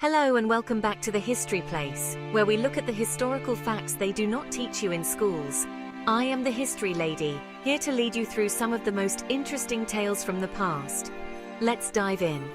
Hello and welcome back to the History Place, where we look at the historical facts they do not teach you in schools. I am the History Lady, here to lead you through some of the most interesting tales from the past. Let's dive in.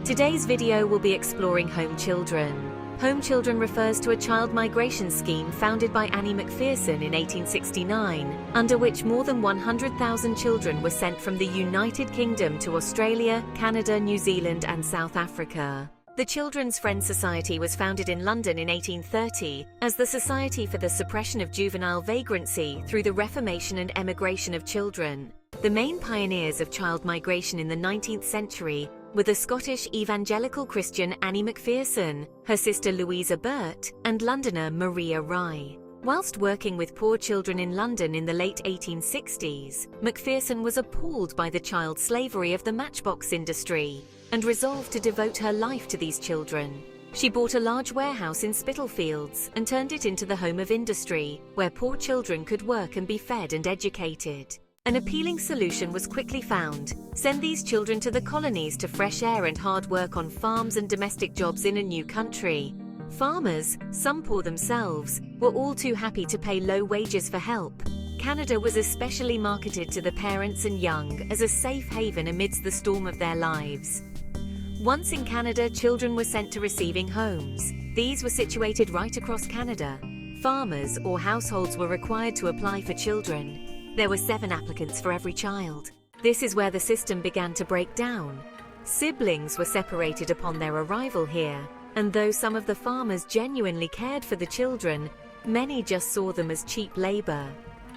Today's video will be exploring home children. Home children refers to a child migration scheme founded by Annie Macpherson in 1869, under which more than 100,000 children were sent from the United Kingdom to Australia, Canada, New Zealand and South Africa. The Children's Friends Society was founded in London in 1830 as the Society for the Suppression of Juvenile Vagrancy through the Reformation and Emigration of Children. The main pioneers of child migration in the 19th century were the Scottish evangelical Christian Annie Macpherson, her sister Louisa Burt, and Londoner Maria Rye. Whilst working with poor children in London in the late 1860s, Macpherson was appalled by the child slavery of the matchbox industry and resolved to devote her life to these children. She bought a large warehouse in Spitalfields and turned it into the home of industry, where poor children could work and be fed and educated. An appealing solution was quickly found: send these children to the colonies to fresh air and hard work on farms and domestic jobs in a new country. Farmers, some poor themselves, were all too happy to pay low wages for help. Canada was especially marketed to the parents and young as a safe haven amidst the storm of their lives. Once in Canada, children were sent to receiving homes. These were situated right across Canada. Farmers or households were required to apply for children. There were 7 applicants for every child. This is where the system began to break down. Siblings were separated upon their arrival here, and though some of the farmers genuinely cared for the children, many just saw them as cheap labor.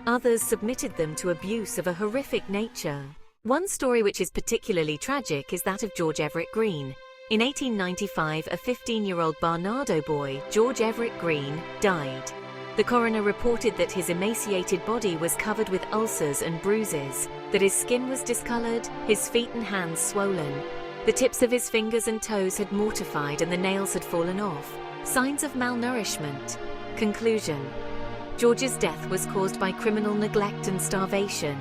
Others submitted them to abuse of a horrific nature. One story which is particularly tragic is that of George Everett Green. In 1895, a 15-year-old Barnardo boy, George Everett Green, died. The coroner reported that his emaciated body was covered with ulcers and bruises, that his skin was discolored, his feet and hands swollen. The tips of his fingers and toes had mortified and the nails had fallen off. Signs of malnourishment. Conclusion: George's death was caused by criminal neglect and starvation.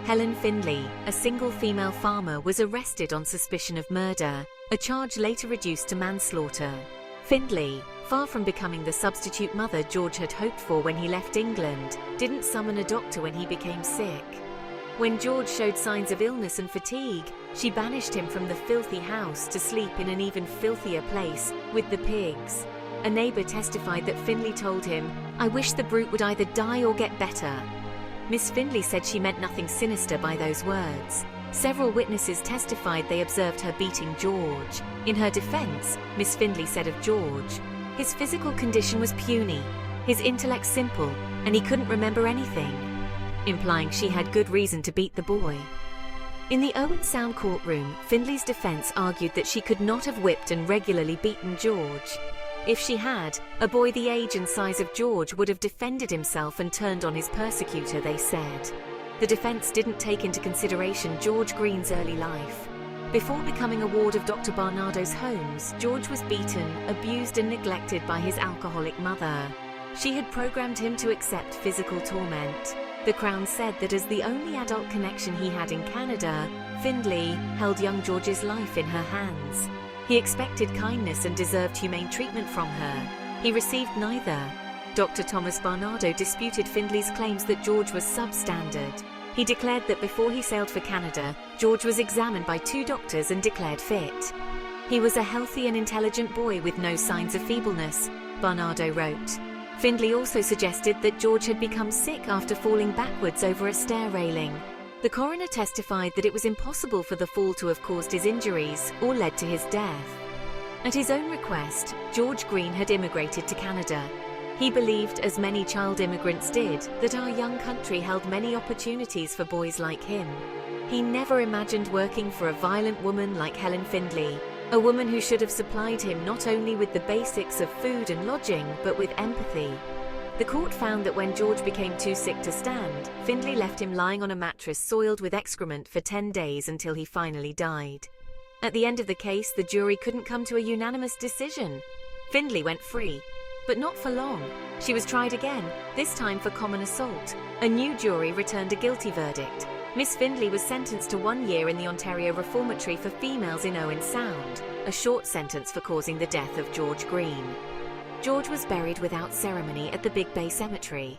Helen Findlay, a single female farmer, was arrested on suspicion of murder, a charge later reduced to manslaughter. Findlay, far from becoming the substitute mother George had hoped for when he left England, didn't summon a doctor when he became sick. When George showed signs of illness and fatigue, she banished him from the filthy house to sleep in an even filthier place, with the pigs. A neighbour testified that Findlay told him, "I wish the brute would either die or get better." Miss Findlay said she meant nothing sinister by those words. Several witnesses testified they observed her beating George. In her defense, Miss Findlay said of George, "His physical condition was puny, his intellect simple, and he couldn't remember anything," implying she had good reason to beat the boy. In the Owen Sound courtroom, Findlay's defense argued that she could not have whipped and regularly beaten George. If she had, a boy the age and size of George would have defended himself and turned on his persecutor, they said. The defense didn't take into consideration George Green's early life. Before becoming a ward of Dr. Barnardo's homes, George was beaten, abused and neglected by his alcoholic mother. She had programmed him to accept physical torment. The Crown said that as the only adult connection he had in Canada, Findlay held young George's life in her hands. He expected kindness and deserved humane treatment from her. He received neither. Dr. Thomas Barnardo disputed Findlay's claims that George was substandard. He declared that before he sailed for Canada, George was examined by 2 doctors and declared fit. He was a healthy and intelligent boy with no signs of feebleness, Barnardo wrote. Findlay also suggested that George had become sick after falling backwards over a stair railing. The coroner testified that it was impossible for the fall to have caused his injuries or led to his death. At his own request, George Green had immigrated to Canada. He believed, as many child immigrants did, that our young country held many opportunities for boys like him. He never imagined working for a violent woman like Helen Findlay, a woman who should have supplied him not only with the basics of food and lodging, but with empathy. The court found that when George became too sick to stand, Findlay left him lying on a mattress soiled with excrement for 10 days until he finally died. At the end of the case, the jury couldn't come to a unanimous decision. Findlay went free. But not for long. She was tried again, this time for common assault. A new jury returned a guilty verdict. Miss Findlay was sentenced to 1 year in the Ontario Reformatory for females in Owen Sound, a short sentence for causing the death of George Green. George was buried without ceremony at the Big Bay Cemetery.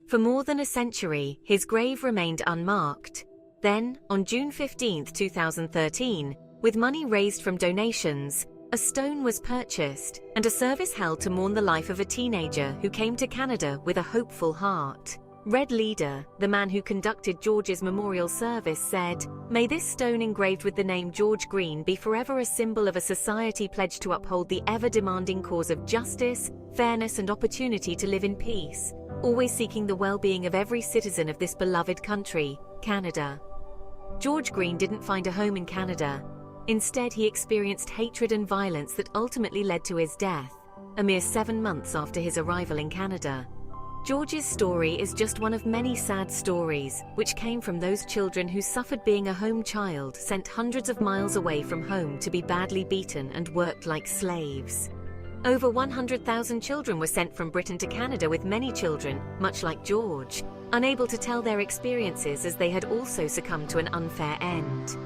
For more than a century, his grave remained unmarked. Then, on June 15, 2013, with money raised from donations, a stone was purchased and a service held to mourn the life of a teenager who came to Canada with a hopeful heart. Red Leader, the man who conducted George's memorial service, said, "May this stone engraved with the name George Green be forever a symbol of a society pledged to uphold the ever-demanding cause of justice, fairness and opportunity to live in peace, always seeking the well-being of every citizen of this beloved country, Canada." George Green didn't find a home in Canada. Instead, he experienced hatred and violence that ultimately led to his death, a mere 7 months after his arrival in Canada. George's story is just one of many sad stories which came from those children who suffered being a home child sent hundreds of miles away from home to be badly beaten and worked like slaves. Over 100,000 children were sent from Britain to Canada, with many children, much like George, unable to tell their experiences as they had also succumbed to an unfair end.